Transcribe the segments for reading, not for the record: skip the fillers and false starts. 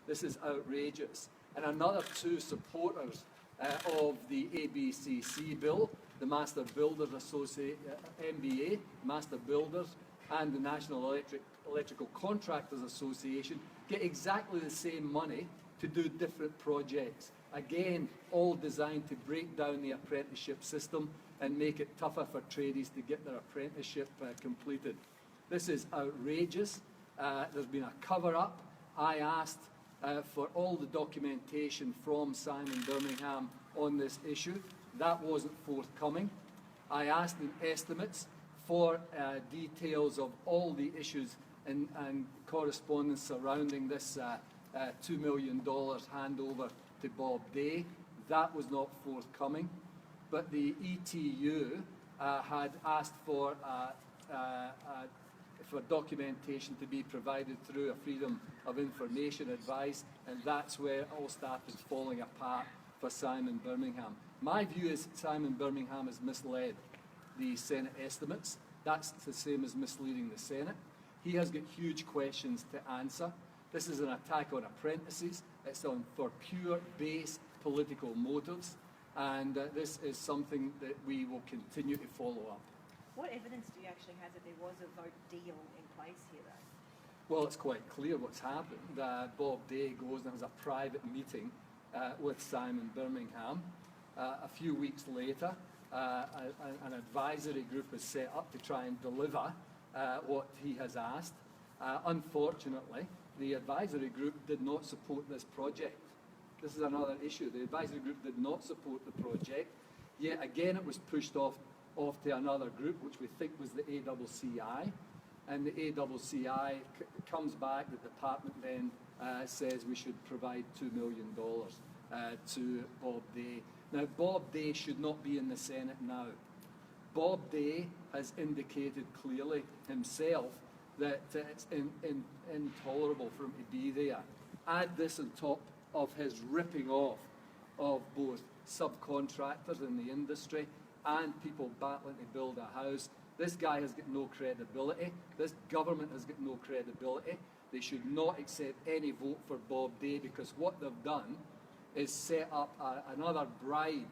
This is outrageous. And another two supporters of the ABCC bill, the Master Builders MBA, Master Builders, and the National Electrical Contractors Association, get exactly the same money to do different projects. Again, all designed to break down the apprenticeship system and make it tougher for tradies to get their apprenticeship completed. This is outrageous. There's been a cover-up. I asked for all the documentation from Simon Birmingham on this issue. That wasn't forthcoming. I asked them estimates for details of all the issues and correspondence surrounding this $2 million handover to Bob Day. That was not forthcoming. But the ETU had asked for documentation to be provided through a Freedom of Information advice, and that's where it all started falling apart for Simon Birmingham. My view is Simon Birmingham has misled the Senate estimates. That's the same as misleading the Senate. He has got huge questions to answer. This is an attack on apprentices. It's for pure base political motives, and this is something that we will continue to follow up. What evidence do you actually have that there was a vote deal in place here, though? Well, it's quite clear what's happened. Bob Day goes and has a private meeting with Simon Birmingham. A few weeks later, an advisory group is set up to try and deliver what he has asked. Unfortunately, the advisory group did not support this project. This is another issue. The advisory group did not support the project. Yet again, it was pushed off to another group, which we think was the ACCI. And the ACCI comes back, the department then says we should provide $2 million to Bob Day. Now, Bob Day should not be in the Senate now. Bob Day has indicated clearly himself that it's intolerable for him to be there. Add this on top of his ripping off of both subcontractors in the industry and people battling to build a house. This guy has got no credibility. This government has got no credibility. They should not accept any vote for Bob Day, because what they've done is set up another bribe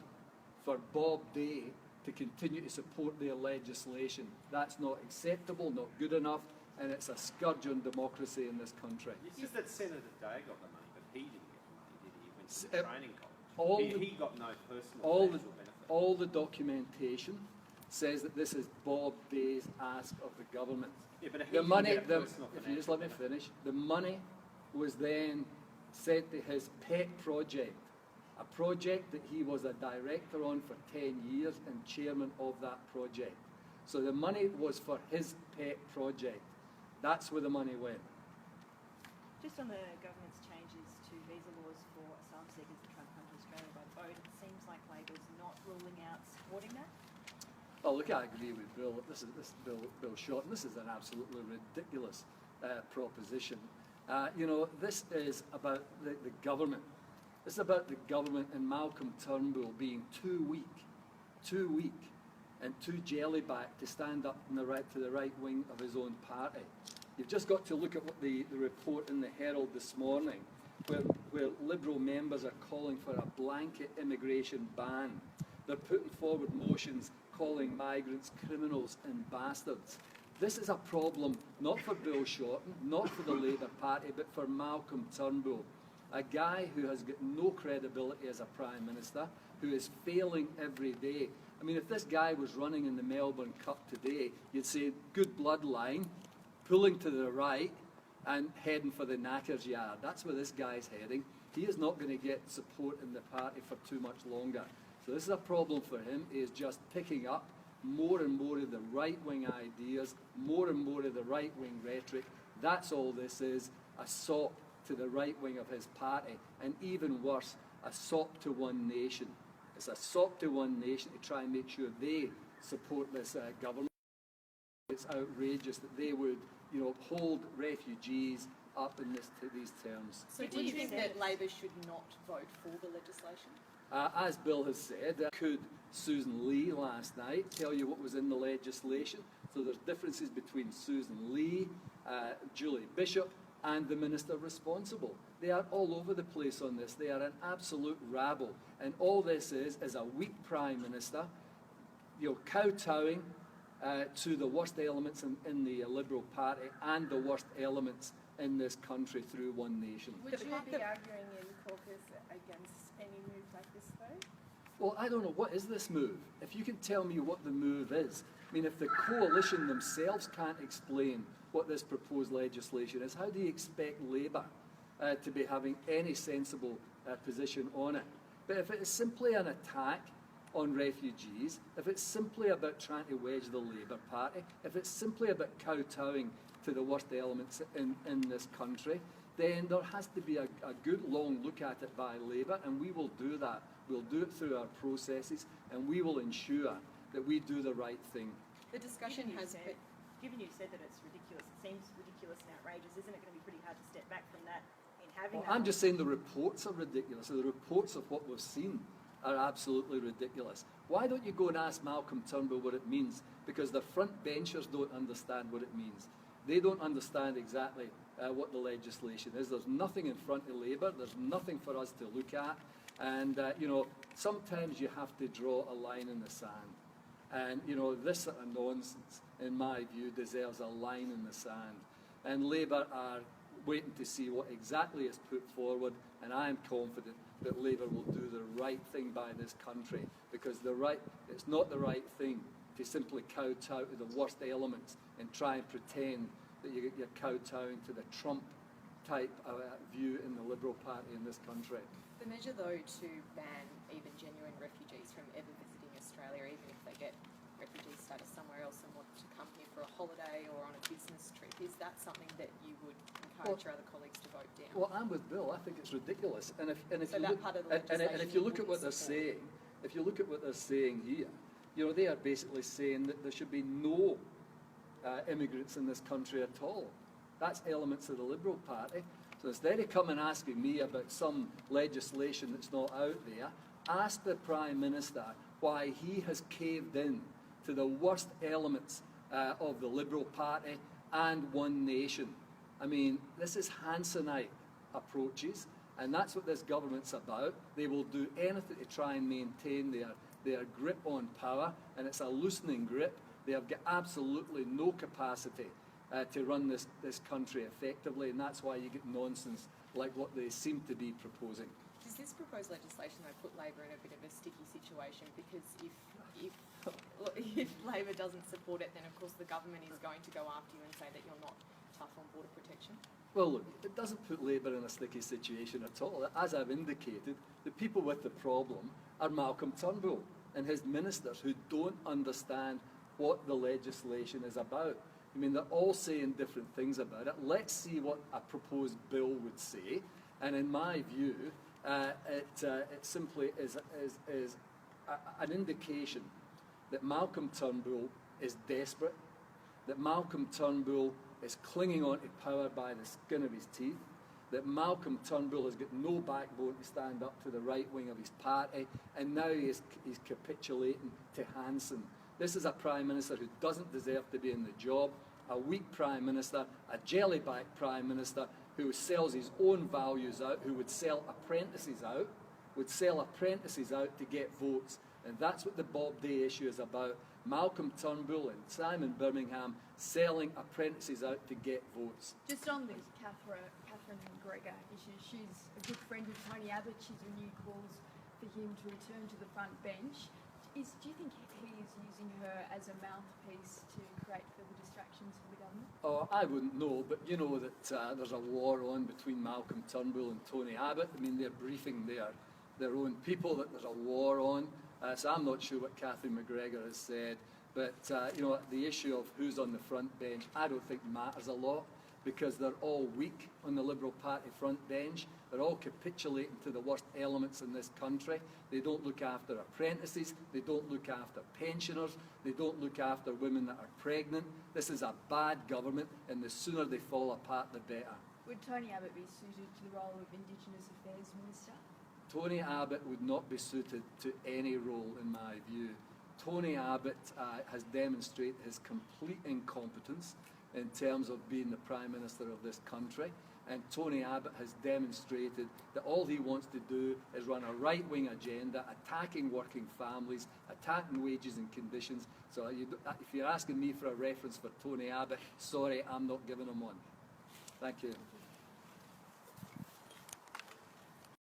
for Bob Day to continue to support their legislation. That's not acceptable, not good enough, and it's a scourge on democracy in this country. You said that Senator Day got the money, but he didn't get the money, did he? He went to the training college. He got no personal financial benefit. All the documentation says that this is Bob Day's ask of the government. Yeah, but the money, if you just let me finish, the money was then sent to his pet project, a project that he was a director on for 10 years and chairman of that project. So the money was for his pet project. That's where the money went. Just on the government's changes to visa laws for asylum seekers to try and come to Australia by boat, it seems like Labor's not ruling out supporting that. Oh, look, I agree with Bill. This Bill Shorten. This is an absolutely ridiculous proposition. This is about the government. This is about the government and Malcolm Turnbull being too weak and too jelly-backed to stand up to the right wing of his own party. You've just got to look at what the report in the Herald this morning, where Liberal members are calling for a blanket immigration ban. They're putting forward motions calling migrants criminals and bastards. This is a problem not for Bill Shorten, not for the Labour Party, but for Malcolm Turnbull, a guy who has got no credibility as a Prime Minister, who is failing every day. I mean, if this guy was running in the Melbourne Cup today, you'd say good bloodline, pulling to the right and heading for the Knackers yard. That's where this guy's heading. He is not going to get support in the party for too much longer. So this is a problem for him. He is just picking up more and more of the right-wing ideas, more and more of the right-wing rhetoric. That's all this is, a sop to the right wing of his party, and even worse, a sop to One Nation. It's a sop to One Nation to try and make sure they support this government. It's outrageous that they would, hold refugees up in these terms. So do you think that Labor should not vote for the legislation? As Bill has said, could Susan Lee last night tell you what was in the legislation? So there's differences between Susan Lee, Julie Bishop, and the minister responsible. They are all over the place on this. They are an absolute rabble. And all this is a weak Prime Minister, kowtowing to the worst elements in the Liberal Party and the worst elements in this country through One Nation. Would you be arguing in caucus against any move like this, though? Well, I don't know. What is this move? If you can tell me what the move is. I mean, if the coalition themselves can't explain what this proposed legislation is, how do you expect Labour to be having any sensible position on it? But if it is simply an attack on refugees, if it's simply about trying to wedge the Labour Party, if it's simply about kowtowing to the worst elements in this country, then there has to be a good long look at it by Labour, and we will do that. We'll do it through our processes, and we will ensure that we do the right thing. The discussion given you said that it's ridiculous, it seems ridiculous and outrageous, isn't it going to be pretty hard to step back from that in having that? I'm just saying the reports are ridiculous. The reports of what we've seen are absolutely ridiculous. Why don't you go and ask Malcolm Turnbull what it means? Because the front benchers don't understand what it means. They don't understand exactly what the legislation is. There's nothing in front of Labour. There's nothing for us to look at. And, sometimes you have to draw a line in the sand. And, this sort of nonsense, in my view, deserves a line in the sand. And Labour are waiting to see what exactly is put forward, and I am confident that Labour will do the right thing by this country, because it's not the right thing to simply kowtow to the worst elements and try and pretend that you're kowtowing to the Trump type of view in the Liberal Party in this country. The measure, though, to ban even genuine refugees from ever visiting Australia, even if they get refugee status somewhere else and want to come here for a holiday or on a business trip, is that something that you would encourage your other colleagues to vote down? Well, I'm with Bill. I think it's ridiculous. And if so you that look, part of the legislation and if you look at what they're support. saying, if you look at what they're saying here, they are basically saying that there should be no immigrants in this country at all. That's elements of the Liberal Party. So instead of coming asking me about some legislation that's not out there, ask the Prime Minister why he has caved in to the worst elements of the Liberal Party and One Nation. I mean, this is Hansonite approaches, and that's what this government's about. They will do anything to try and maintain their grip on power, and it's a loosening grip. They have got absolutely no capacity to run this country effectively, and that's why you get nonsense like what they seem to be proposing. Does this proposed legislation, though, put Labor in a bit of a sticky situation? Because if Labor doesn't support it, then of course the government is going to go after you and say that you're not tough on border protection. Well, look, it doesn't put Labour in a sticky situation at all. As I've indicated, the people with the problem are Malcolm Turnbull and his ministers who don't understand what the legislation is about. I mean, they're all saying different things about it. Let's see what a proposed bill would say. And in my view, it simply is an indication that Malcolm Turnbull is desperate, that Malcolm Turnbull is clinging on to power by the skin of his teeth, that Malcolm Turnbull has got no backbone to stand up to the right wing of his party, and now he's capitulating to Hanson. This is a Prime Minister who doesn't deserve to be in the job, a weak Prime Minister, a jellyback Prime Minister who sells his own values out, who would sell apprentices out to get votes. And that's what the Bob Day issue is about. Malcolm Turnbull and Simon Birmingham selling apprentices out to get votes. Just on this Catherine McGregor issue, she's a good friend of Tony Abbott. She's renewed calls for him to return to the front bench. Do you think he is using her as a mouthpiece to create further distractions for the government? Oh, I wouldn't know, but you know that there's a war on between Malcolm Turnbull and Tony Abbott. I mean, they're briefing their own people that there's a war on. So I'm not sure what Catherine McGregor has said. But, the issue of who's on the front bench, I don't think matters a lot, because they're all weak on the Liberal Party front bench. They're all capitulating to the worst elements in this country. They don't look after apprentices. They don't look after pensioners. They don't look after women that are pregnant. This is a bad government, and the sooner they fall apart, the better. Would Tony Abbott be suited to the role of Indigenous Affairs Minister? Tony Abbott would not be suited to any role, in my view. Tony Abbott has demonstrated his complete incompetence in terms of being the Prime Minister of this country. and Tony Abbott has demonstrated that all he wants to do is run a right-wing agenda, attacking working families, attacking wages and conditions. So if you're asking me for a reference for Tony Abbott, sorry, I'm not giving him one. Thank you.